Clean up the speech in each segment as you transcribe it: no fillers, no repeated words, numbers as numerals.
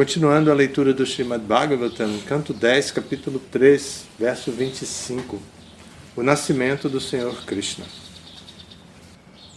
Continuando a leitura do Srimad Bhagavatam, canto 10, capítulo 3, verso 25. O nascimento do Senhor Krishna.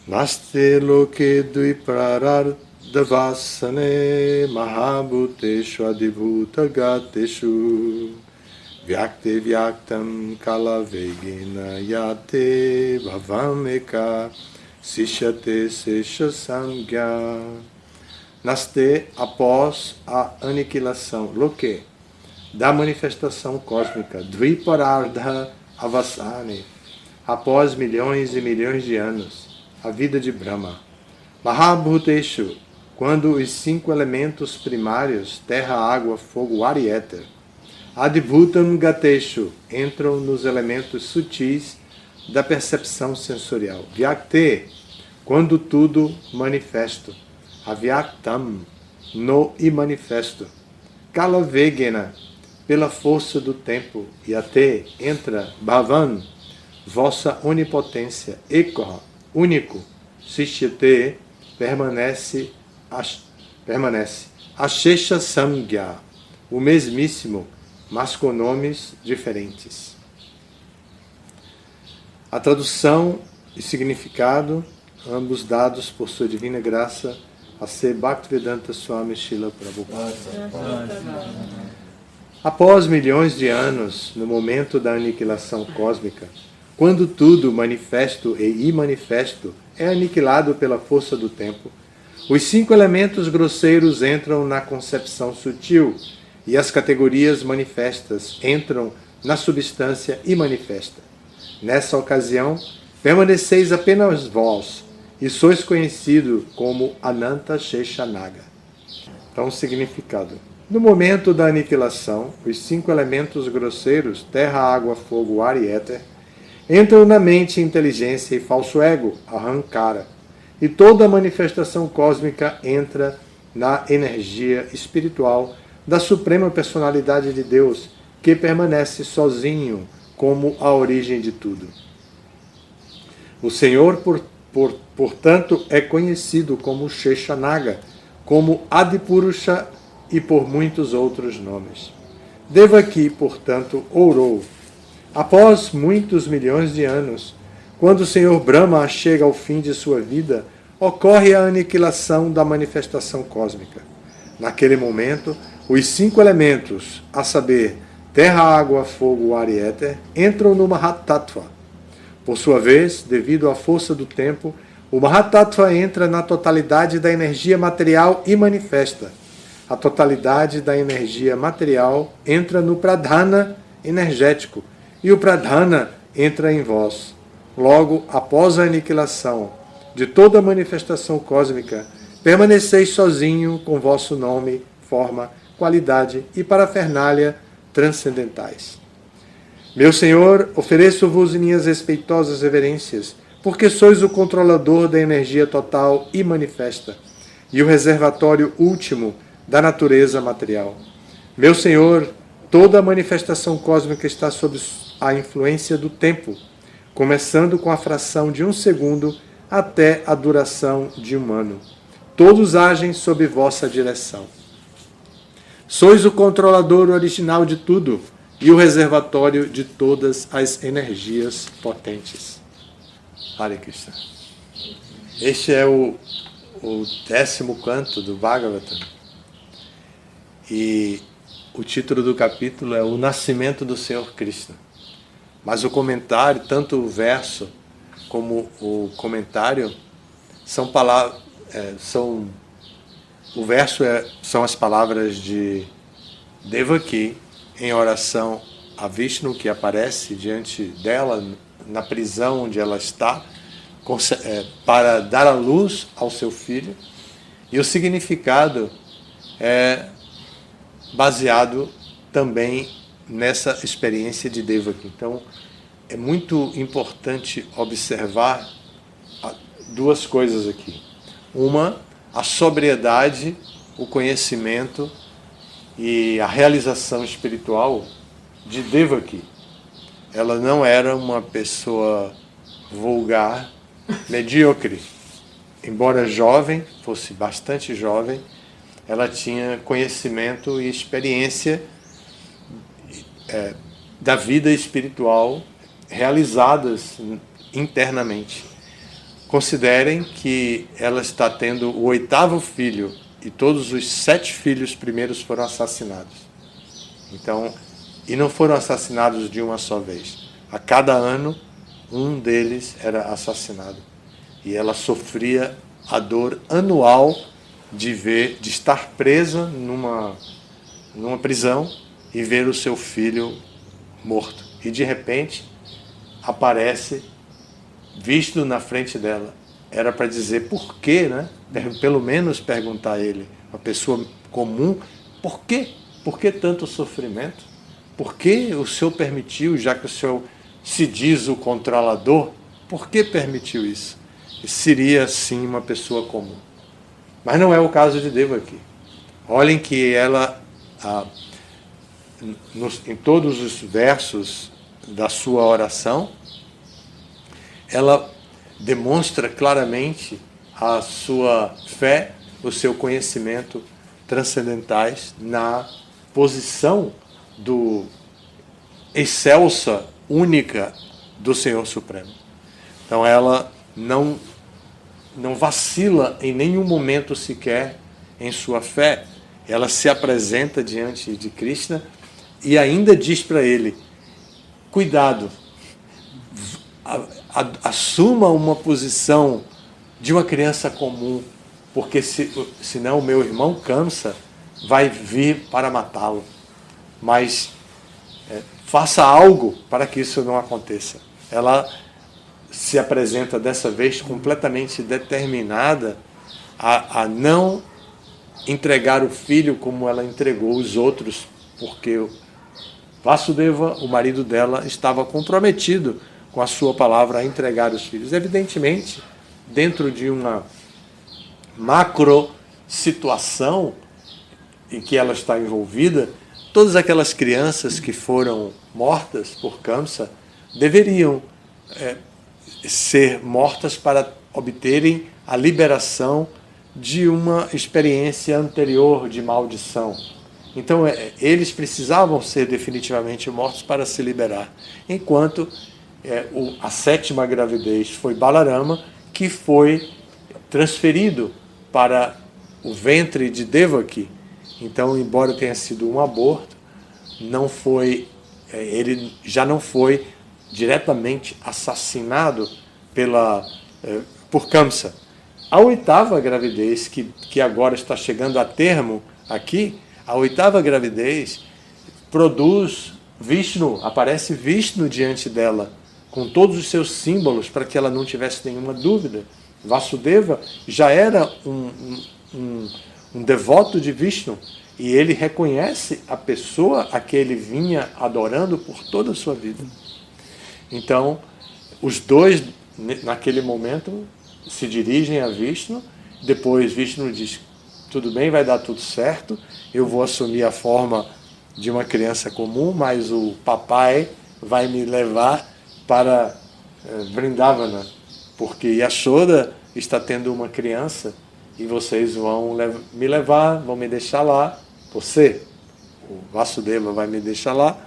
Naste loke dviprarardhavasane mahabhuteshu adibhuta gateshu vyakte vyaktam kalavegina yate bhavameka sishyate sesha samgya. Naste após a aniquilação, loke, da manifestação cósmica, dviparardha avasane, após milhões e milhões de anos, a vida de Brahma. Mahabhuteshu, quando os 5 elementos primários, terra, água, fogo, ar e éter, adibhutam gateshu, entram nos elementos sutis da percepção sensorial. Vyakte, quando tudo manifesto. Avyaktam, no e manifesto. Kalavegena, pela força do tempo. Yate, entra. Bhavan, vossa onipotência. Ekoha, único. Sishyate, permanece. Ashesha Samgya, o mesmíssimo, mas com nomes diferentes. A tradução e significado, ambos dados por sua divina graça, a ser Bhaktivedanta Swami Srila Prabhupada. Após milhões de anos, no momento da aniquilação cósmica, quando tudo, manifesto e imanifesto, é aniquilado pela força do tempo, os 5 elementos grosseiros entram na concepção sutil e as categorias manifestas entram na substância imanifesta. Nessa ocasião, permaneceis apenas vós, e sois conhecido como Ananta Sheshanaga. Então, o significado. No momento da aniquilação, os 5 elementos grosseiros, terra, água, fogo, ar e éter, entram na mente, inteligência e falso ego, Ahankara, e toda a manifestação cósmica entra na energia espiritual da Suprema Personalidade de Deus, que permanece sozinho como a origem de tudo. O Senhor, portanto, é conhecido como Sheshanaga, como Adipurusha e por muitos outros nomes. Devaki, portanto, orou. Após muitos milhões de anos, quando o Senhor Brahma chega ao fim de sua vida, ocorre a aniquilação da manifestação cósmica. Naquele momento, os 5 elementos, a saber, terra, água, fogo, ar e éter, entram no Mahatattva. Por sua vez, devido à força do tempo, o Mahatattva entra na totalidade da energia material e manifesta. A totalidade da energia material entra no Pradhana energético, e o Pradhana entra em vós. Logo, após a aniquilação de toda a manifestação cósmica, permaneceis sozinho com vosso nome, forma, qualidade e parafernália transcendentais. Meu Senhor, ofereço-vos minhas respeitosas reverências, porque sois o controlador da energia total e manifesta, e o reservatório último da natureza material. Meu Senhor, toda a manifestação cósmica está sob a influência do tempo, começando com a fração de 1 segundo até a duração de 1 ano. Todos agem sob vossa direção. Sois o controlador original de tudo, e o reservatório de todas as energias potentes. Hare Krishna. Este é o 10º canto do Bhagavatam. E o título do capítulo é O Nascimento do Senhor Krishna. Mas o comentário, tanto o verso como o comentário, são palavras... o verso são as palavras de Devaki, em oração a Vishnu, que aparece diante dela, na prisão onde ela está, para dar a luz ao seu filho. E o significado é baseado também nessa experiência de Devaki. Então, é muito importante observar 2 coisas aqui. Uma, a sobriedade, o conhecimento e a realização espiritual de Devaki. Ela não era uma pessoa vulgar, medíocre. Embora jovem, fosse bastante jovem, ela tinha conhecimento e experiência da vida espiritual realizadas internamente. Considerem que ela está tendo o 8º filho e todos os 7 filhos primeiros foram assassinados. Então, e não foram assassinados de uma só vez. A cada ano, um deles era assassinado. E ela sofria a dor anual de estar presa numa prisão e ver o seu filho morto. E de repente aparece, visto na frente dela. Era para dizer por quê, né? Pelo menos perguntar a ele, uma pessoa comum, por quê? Por que tanto sofrimento? Por que o Senhor permitiu, já que o Senhor se diz o controlador, por que permitiu isso? Seria, sim, uma pessoa comum. Mas não é o caso de Devaki. Olhem que ela, em todos os versos da sua oração, ela demonstra claramente a sua fé, o seu conhecimento transcendentais na posição do excelsa, única do Senhor Supremo. Então ela não vacila em nenhum momento sequer em sua fé. Ela se apresenta diante de Krishna e ainda diz para ele, cuidado, assuma uma posição de uma criança comum, porque senão o meu irmão Kamsa vai vir para matá-lo. Mas faça algo para que isso não aconteça. Ela se apresenta dessa vez completamente determinada a não entregar o filho como ela entregou os outros, porque Vasudeva, o marido dela, estava comprometido com a sua palavra a entregar os filhos. Evidentemente, dentro de uma macro situação em que ela está envolvida, todas aquelas crianças que foram mortas por Kamsa deveriam ser mortas para obterem a liberação de uma experiência anterior de maldição. Então, eles precisavam ser definitivamente mortos para se liberar. Enquanto a 7ª gravidez foi Balarama, que foi transferido para o ventre de Devaki. Então, embora tenha sido um aborto, ele já não foi diretamente assassinado por Kamsa. A 8ª gravidez, que agora está chegando a termo aqui, a 8ª gravidez produz Vishnu, aparece Vishnu diante dela, com todos os seus símbolos, para que ela não tivesse nenhuma dúvida. Vasudeva já era um devoto de Vishnu, e ele reconhece a pessoa a que ele vinha adorando por toda a sua vida. Então, os dois, naquele momento, se dirigem a Vishnu, depois Vishnu diz, tudo bem, vai dar tudo certo, eu vou assumir a forma de uma criança comum, mas o papai vai me levar para Vrindavana, porque Yashoda está tendo uma criança e vocês vão me levar, vão me deixar lá, o Vasudeva vai me deixar lá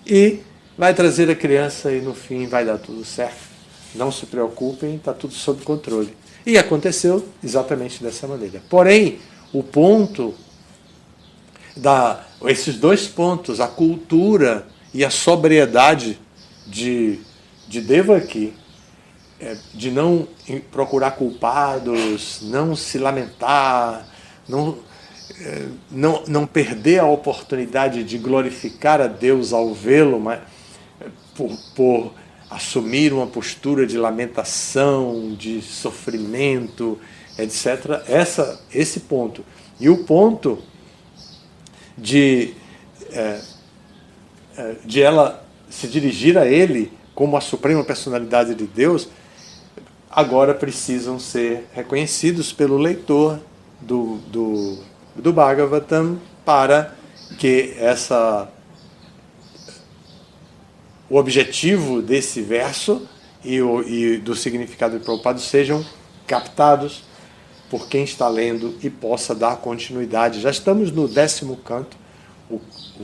e vai trazer a criança e no fim vai dar tudo certo. Não se preocupem, está tudo sob controle. E aconteceu exatamente dessa maneira. Porém, o ponto esses dois pontos, a cultura e a sobriedade de Devaki, de não procurar culpados, não se lamentar, não perder a oportunidade de glorificar a Deus ao vê-lo, mas por assumir uma postura de lamentação, de sofrimento, etc. Esse ponto. E o ponto de ela se dirigir a ele como a suprema personalidade de Deus, agora precisam ser reconhecidos pelo leitor do Bhagavatam para que o objetivo desse verso e do significado de Prabhupada sejam captados por quem está lendo e possa dar continuidade. Já estamos no 10º canto. O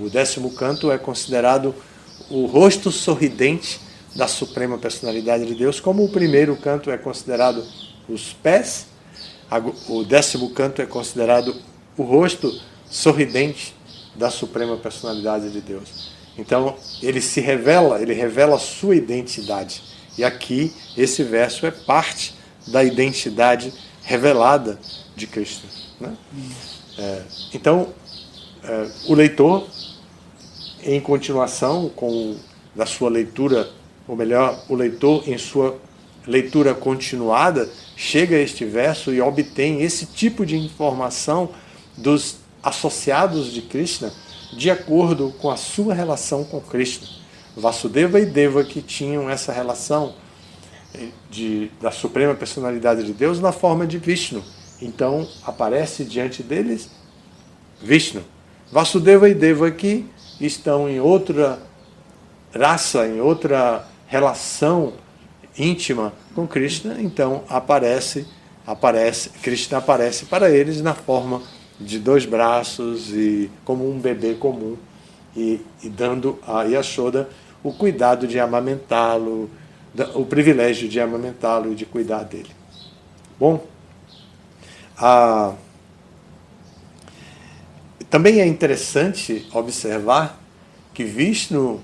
10º canto é considerado o rosto sorridente da Suprema Personalidade de Deus, como o primeiro canto é considerado os pés, o 10º canto é considerado o rosto sorridente da Suprema Personalidade de Deus. Então, ele revela a sua identidade. E aqui, esse verso é parte da identidade revelada de Cristo, né? Então, o leitor, em continuação da sua leitura, ou melhor, o leitor em sua leitura continuada, chega a este verso e obtém esse tipo de informação dos associados de Krishna de acordo com a sua relação com Krishna. Vasudeva e Devaki tinham essa relação da Suprema Personalidade de Deus na forma de Vishnu. Então aparece diante deles Vishnu. Vasudeva e Devaki estão em outra raça, em outra relação íntima com Krishna, então Krishna aparece para eles na forma de 2 braços e como um bebê comum e dando a Yashoda o cuidado de amamentá-lo, o privilégio de amamentá-lo e de cuidar dele. Bom, também é interessante observar que Vishnu,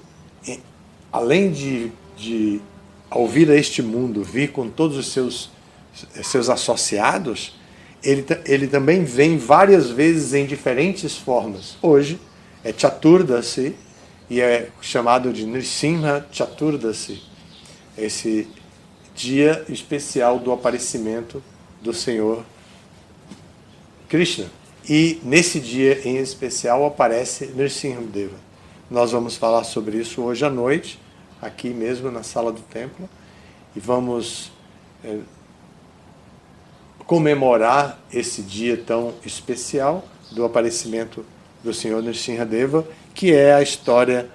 além de ao vir a este mundo, vir com todos os seus associados, ele também vem várias vezes em diferentes formas. Hoje é Chaturdasi e é chamado de Nrsimha Chaturdasi, esse dia especial do aparecimento do Senhor Krishna. E nesse dia em especial aparece Nrsimhadeva. Nós vamos falar sobre isso hoje à noite, aqui mesmo na sala do templo, e vamos comemorar esse dia tão especial do aparecimento do Senhor Nrsimhadeva, que é a história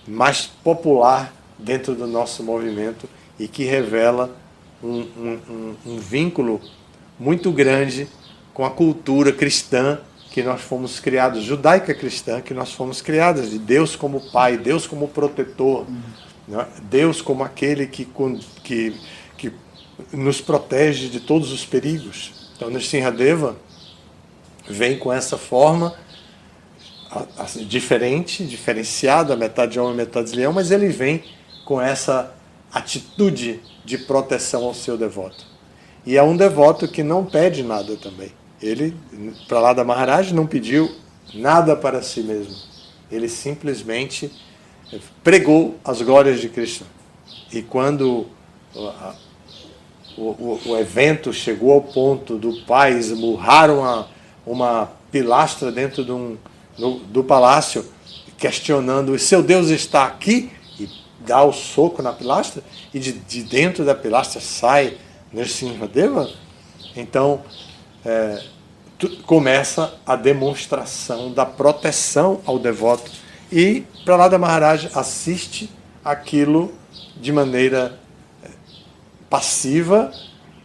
mais popular dentro do nosso movimento e que revela um vínculo muito grande com a cultura cristã que nós fomos criados, judaica cristã, que nós fomos criados, de Deus como Pai, Deus como protetor, né? Deus como aquele que nos protege de todos os perigos. Então, Nrsimhadeva vem com essa forma diferenciada, metade homem, metade leão, mas ele vem com essa atitude de proteção ao seu devoto. E é um devoto que não pede nada também. Ele, Prahlada Maharaj, não pediu nada para si mesmo. Ele simplesmente pregou as glórias de Krishna. E quando o evento chegou ao ponto do pai esmurrar uma pilastra dentro do palácio, questionando: seu Deus está aqui? E dá o soco na pilastra, e de dentro da pilastra sai Nrsimhadeva. Então começa a demonstração da proteção ao devoto, e Prahlada Maharaj assiste aquilo de maneira passiva,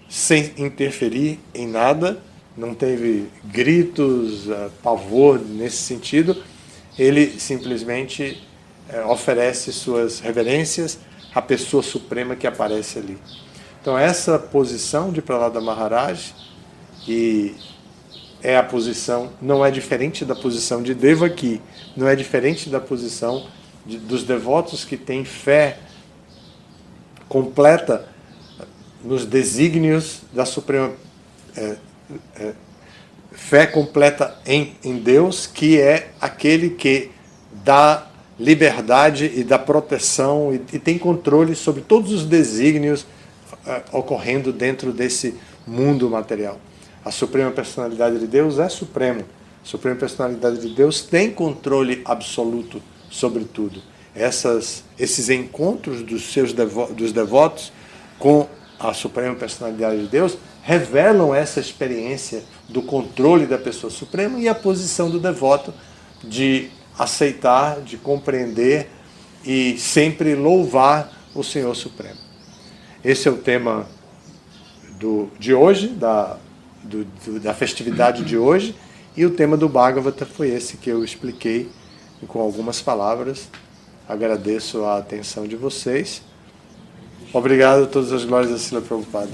sem interferir em nada, não teve gritos, pavor nesse sentido. Ele simplesmente oferece suas reverências à pessoa suprema que aparece ali. Então essa posição de Prahlada Maharaj é a posição, não é diferente da posição de Devaki, não é diferente da posição dos devotos que têm fé completa nos desígnios da Suprema, fé completa em Deus, que é aquele que dá liberdade e dá proteção e tem controle sobre todos os desígnios ocorrendo dentro desse mundo material. A Suprema Personalidade de Deus é suprema. A Suprema Personalidade de Deus tem controle absoluto sobre tudo. Esses encontros dos devotos com a Suprema Personalidade de Deus revelam essa experiência do controle da pessoa suprema e a posição do devoto de aceitar, de compreender e sempre louvar o Senhor Supremo. Esse é o tema de hoje, da da festividade de hoje, e o tema do Bhagavata foi esse que eu expliquei com algumas palavras. Agradeço a atenção de vocês. Obrigado a todas as glórias da Srila Prabhupada.